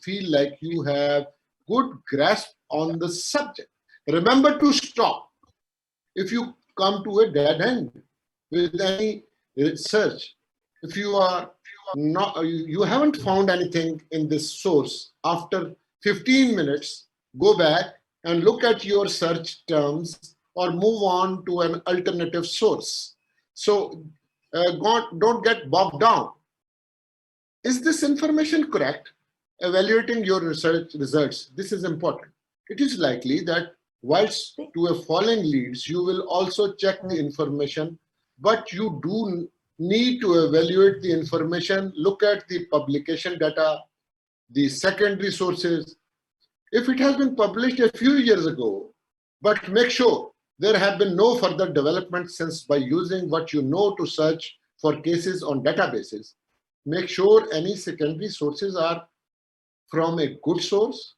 feel like you have good grasp on the subject. Remember to stop if you come to a dead end with any search. If you are not, you haven't found anything in this source, after 15 minutes, go back and look at your search terms or move on to an alternative source. So don't get bogged down. Is this information correct? Evaluating your research results, this is important. It is likely that whilst to a following leads, you will also check the information, but you do need to evaluate the information, look at the publication data, the secondary sources. If it has been published a few years ago, but make sure there have been no further developments since, by using what you know to search for cases on databases. Make sure any secondary sources are from a good source,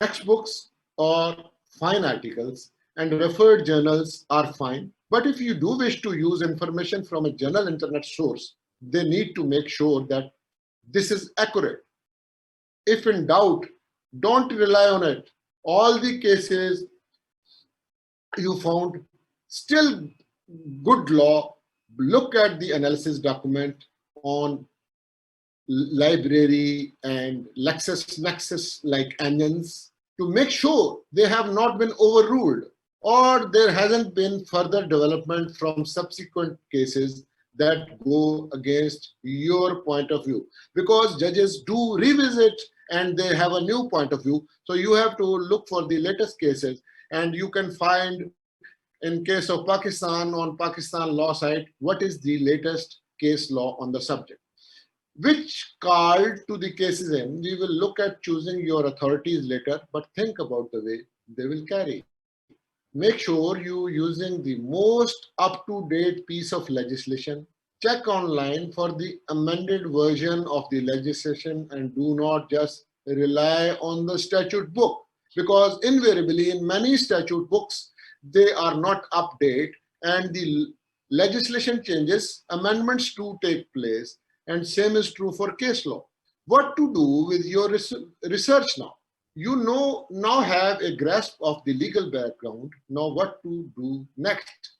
textbooks or fine articles, and referred journals are fine. But if you do wish to use information from a general internet source, they need to make sure that this is accurate. If in doubt, don't rely on it. All the cases you found, still good law, look at the analysis document on library and LexisNexis like engines to make sure they have not been overruled or there hasn't been further development from subsequent cases that go against your point of view, because judges do revisit and they have a new point of view. So you have to look for the latest cases, and you can find, in case of Pakistan, on Pakistan law site, what is the latest case law on the subject. Which card to the cases in, we will look at choosing your authorities later, but think about the way they will carry. Make sure you using the most up-to-date piece of legislation. Check online for the amended version of the legislation and do not just rely on the statute book, because invariably in many statute books, they are not updated and the legislation changes, amendments do take place, and same is true for case law. What to do with your research now? You now have a grasp of the legal background. Now what to do next?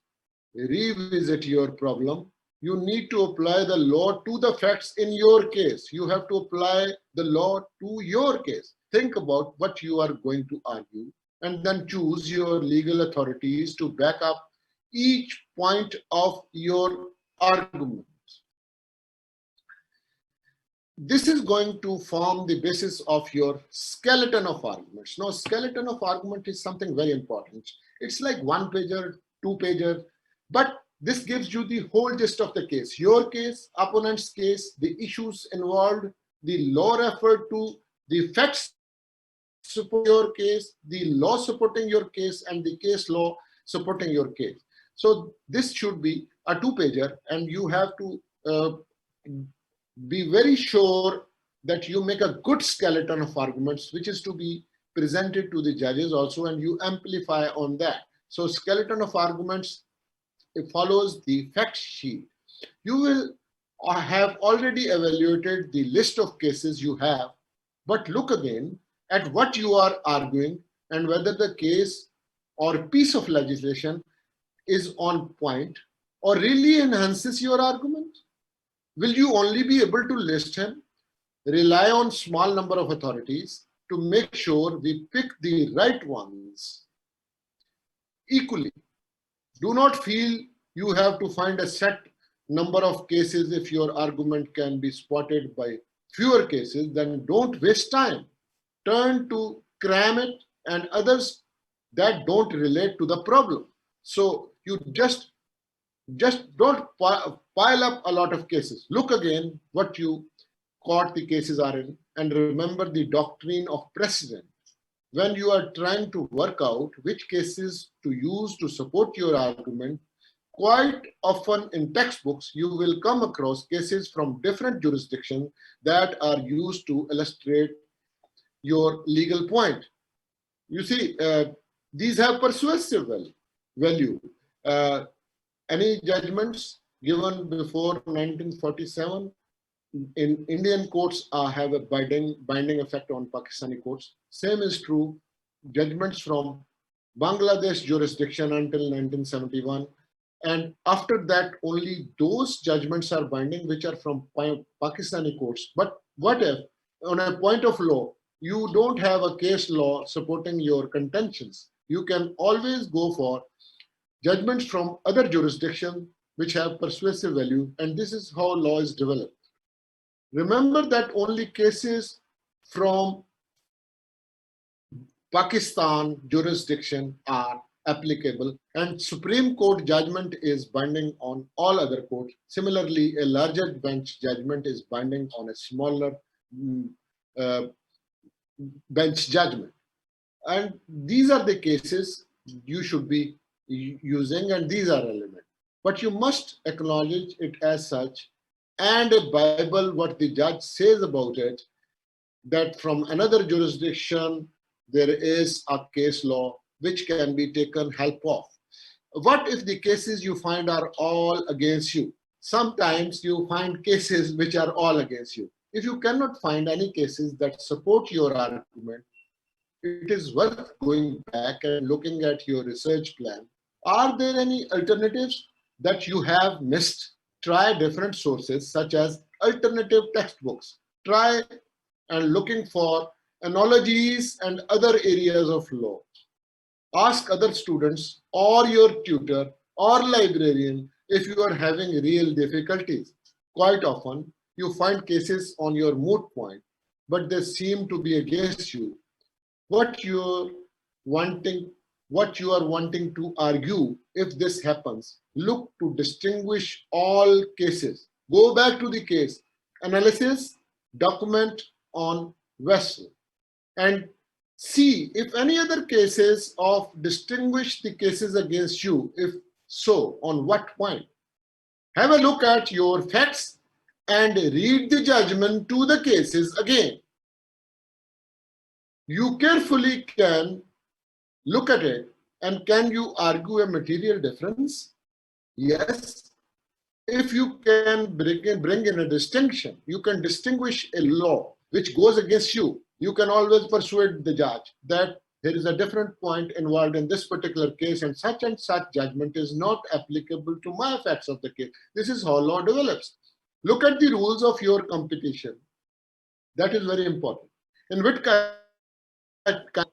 Revisit your problem. You need to apply the law to the facts in your case. You have to apply the law to your case. Think about what you are going to argue and then choose your legal authorities to back up each point of your argument. This is going to form the basis of your skeleton of arguments. Now, skeleton of argument is something very important. It's like 1-pager, 2-pager, but this gives you the whole gist of the case. Your case, opponent's case, the issues involved, the law referred to, the facts support your case, the law supporting your case, and the case law supporting your case. So this should be a 2-pager, and you have to be very sure that you make a good skeleton of arguments, which is to be presented to the judges also, and you amplify on that. So skeleton of arguments, it follows the fact sheet. You will have already evaluated the list of cases you have, but look again at what you are arguing and whether the case or piece of legislation is on point or really enhances your argument. Will you only be able to list him? Rely on small number of authorities to make sure we pick the right ones equally. Do not feel you have to find a set number of cases if your argument can be spotted by fewer cases, then don't waste time. Turn to cram it and others that don't relate to the problem. So you just don't pile up a lot of cases. Look again what you caught the cases are in, and remember the doctrine of precedent. When you are trying to work out which cases to use to support your argument, quite often in textbooks, you will come across cases from different jurisdictions that are used to illustrate your legal point. You see, these have persuasive value. Any judgments given before 1947 in Indian courts have a binding effect on Pakistani courts. Same is true. Judgments from Bangladesh jurisdiction until 1971. And after that, only those judgments are binding which are from Pakistani courts. But what if, on a point of law, you don't have a case law supporting your contentions? You can always go for judgments from other jurisdictions which have persuasive value, and this is how law is developed. Remember that only cases from Pakistan jurisdiction are applicable, and Supreme Court judgment is binding on all other courts. Similarly, a larger bench judgment is binding on a smaller uh, bench judgment. And these are the cases you should be using, and these are relevant. But you must acknowledge it as such, and a Bible, what the judge says about it, that from another jurisdiction, there is a case law which can be taken help of. What if the cases you find are all against you? Sometimes you find cases which are all against you. If you cannot find any cases that support your argument, it is worth going back and looking at your research plan. Are there any alternatives that you have missed? Try different sources such as alternative textbooks. Try and looking for analogies and other areas of law. Ask other students or your tutor or librarian if you are having real difficulties. Quite often, you find cases on your moot point, but they seem to be against you. What you are wanting to argue, if this happens, look to distinguish all cases. Go back to the case, analysis, document on vessel, and see if any other cases of distinguish the cases against you. If so, on what point? Have a look at your facts and read the judgment to the cases again. You carefully can look at it, and can you argue a material difference? Yes. If you can bring in a distinction, you can distinguish a law which goes against you. You can always persuade the judge that there is a different point involved in this particular case, and such judgment is not applicable to my facts of the case. This is how law develops. Look at the rules of your competition. That is very important. In which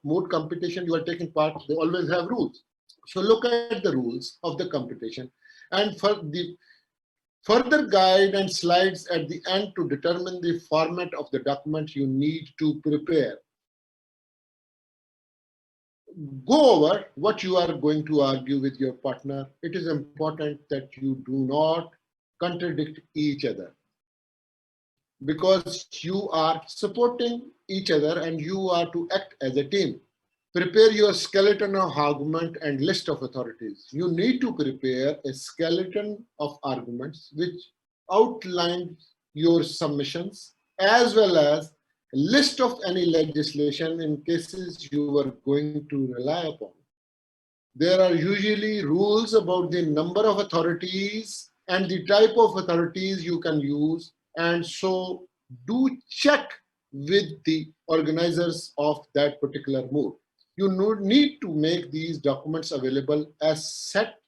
moot competition you are taking part, they always have rules. So look at the rules of the competition, and for the further guide and slides at the end to determine the format of the document you need to prepare. Go over what you are going to argue with your partner. It is important that you do not contradict each other, because you are supporting each other and you are to act as a team. Prepare your skeleton of argument and list of authorities. You need to prepare a skeleton of arguments which outlines your submissions, as well as a list of any legislation in cases you are going to rely upon. There are usually rules about the number of authorities and the type of authorities you can use, and so do check with the organizers of that particular moot. You need to make these documents available as set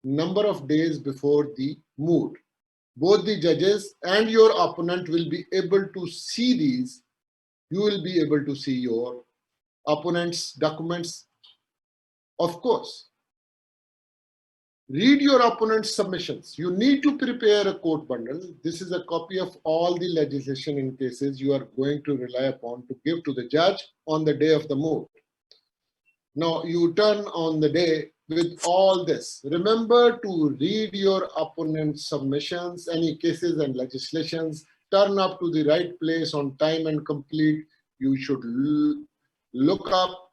number of days before the moot. Both the judges and your opponent will be able to see these. You will be able to see your opponent's documents, of course. Read your opponent's submissions. You need to prepare a court bundle. This is a copy of all the legislation in cases you are going to rely upon to give to the judge on the day of the moot. Now you turn on the day with all this. Remember to read your opponent's submissions, any cases and legislations. Turn up to the right place on time and complete. You should look up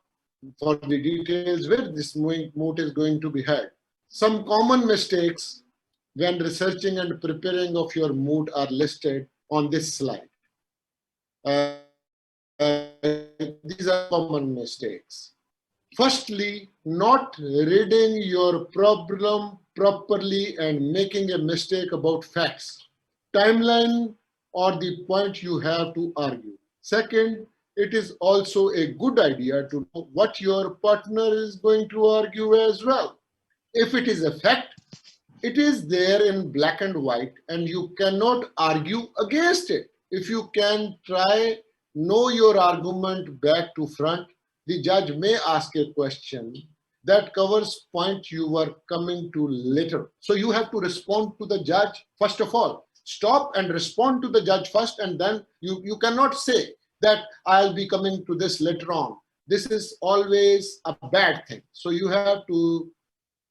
for the details where this moot is going to be held. Some common mistakes when researching and preparing of your moot are listed on this slide. These are common mistakes. Firstly, not reading your problem properly and making a mistake about facts. Timeline or the point you have to argue. Second, it is also a good idea to know what your partner is going to argue as well. If it is a fact, it is there in black and white, and you cannot argue against it. If you can try know your argument back to front, the judge may ask a question that covers point you were coming to later. So you have to respond to the judge first of all. Stop and respond to the judge first, and then you cannot say that I'll be coming to this later on. This is always a bad thing. So you have to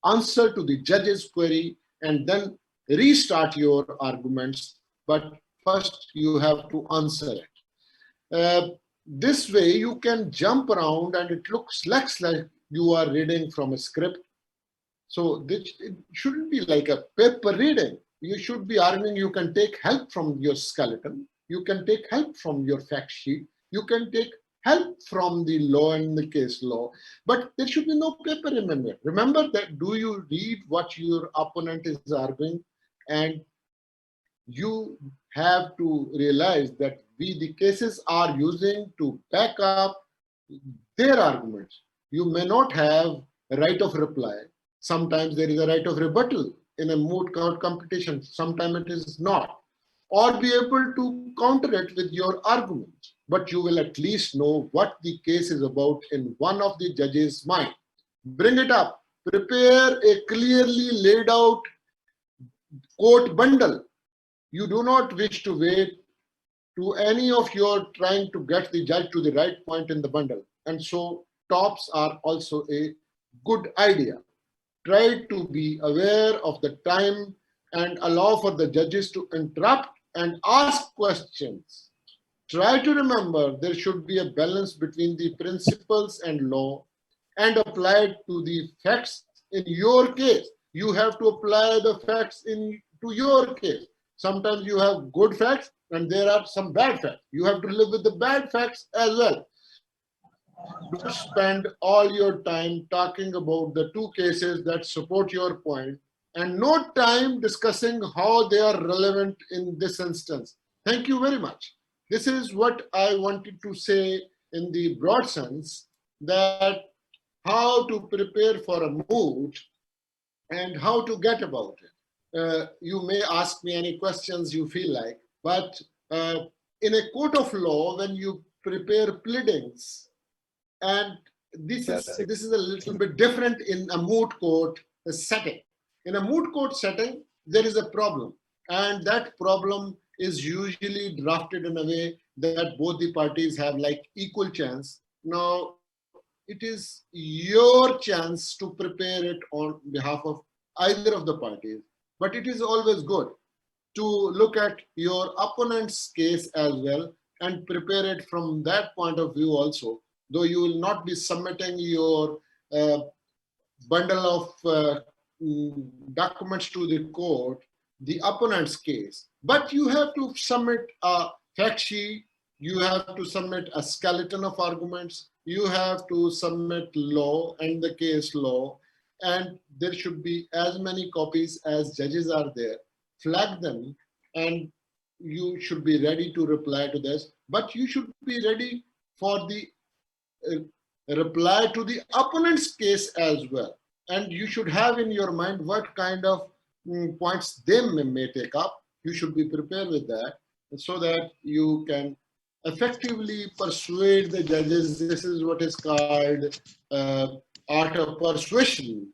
answer to the judge's query and then restart your arguments, but first you have to answer it. This way you can jump around and it looks less like you are reading from a script. So this, it shouldn't be like a paper reading. You should be arguing. You can take help from your skeleton. You can take help from your fact sheet. You can take help from the law and the case law, but there should be no paper amendment. Remember that, do you read what your opponent is arguing? And you have to realize that we, the cases, are using to back up their arguments. You may not have a right of reply. Sometimes there is a right of rebuttal in a moot court competition. Sometimes it is not. Or be able to counter it with your arguments. But you will at least know what the case is about in one of the judge's mind. Bring it up. Prepare a clearly laid out court bundle. You do not wish to wait to any of your trying to get the judge to the right point in the bundle. And so tops are also a good idea. Try to be aware of the time and allow for the judges to interrupt and ask questions. Try to remember there should be a balance between the principles and law and apply it to the facts in your case. You have to apply the facts to your case. Sometimes you have good facts and there are some bad facts. You have to live with the bad facts as well. Don't spend all your time talking about the two cases that support your point and no time discussing how they are relevant in this instance. Thank you very much. This is what I wanted to say in the broad sense, that how to prepare for a moot and how to get about it. You may ask me any questions you feel like, but in a court of law, when you prepare pleadings, and this is a little bit different in a moot court setting. In a moot court setting, there is a problem, and that problem is usually drafted in a way that both the parties have like equal chance. Now, it is your chance to prepare it on behalf of either of the parties, but it is always good to look at your opponent's case as well and prepare it from that point of view also, though you will not be submitting your bundle of documents to the court, the opponent's case, but you have to submit a fact sheet, you have to submit a skeleton of arguments, you have to submit law and the case law, and there should be as many copies as judges are there. Flag them, and you should be ready to reply to this, but you should be ready for the reply to the opponent's case as well. And you should have in your mind what kind of points they may take up. You should be prepared with that so that you can effectively persuade the judges. This is what is called art of persuasion.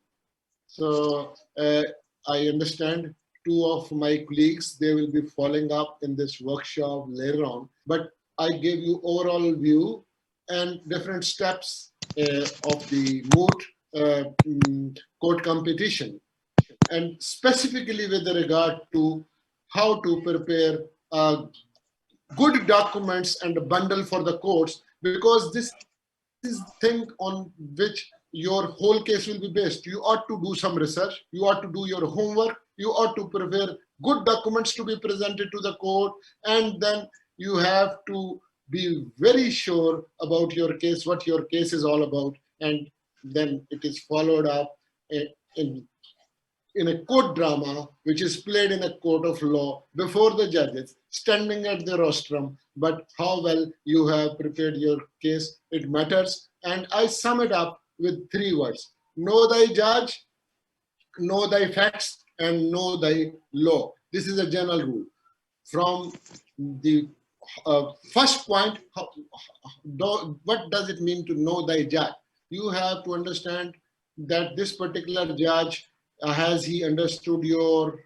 So I understand two of my colleagues, they will be following up in this workshop later on, but I gave you overall view and different steps of the moot court competition, and specifically with regard to how to prepare good documents and a bundle for the courts, because this is the thing on which your whole case will be based. You ought to do some research, you ought to do your homework, you ought to prepare good documents to be presented to the court, and then you have to be very sure about your case, what your case is all about, and then it is followed up in in a court drama, which is played in a court of law before the judges, standing at the rostrum, but how well you have prepared your case, it matters. And I sum it up with 3 words: know thy judge, know thy facts, and know thy law. This is a general rule. From the first point, what does it mean to know thy judge? You have to understand that this particular judge, has he understood your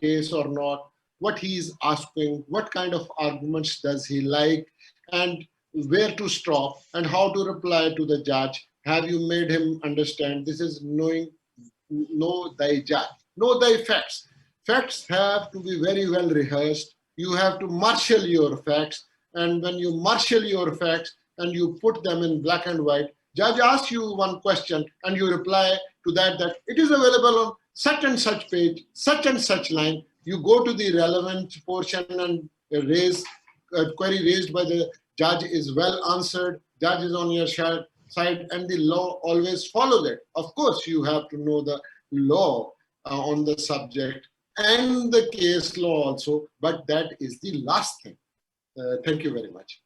case or not, what he is asking, what kind of arguments does he like, and where to stop, and how to reply to the judge. Have you made him understand? This is know thy judge. Know thy facts. Facts have to be very well rehearsed. You have to marshal your facts. And when you marshal your facts and you put them in black and white, judge asks you one question and you reply to that it is available on such and such page, such and such line. You go to the relevant portion and raise a query raised by the judge is well answered. Judge is on your side, and the law always follows it. Of course, you have to know the law on the subject and the case law also, but that is the last thing. Thank you very much.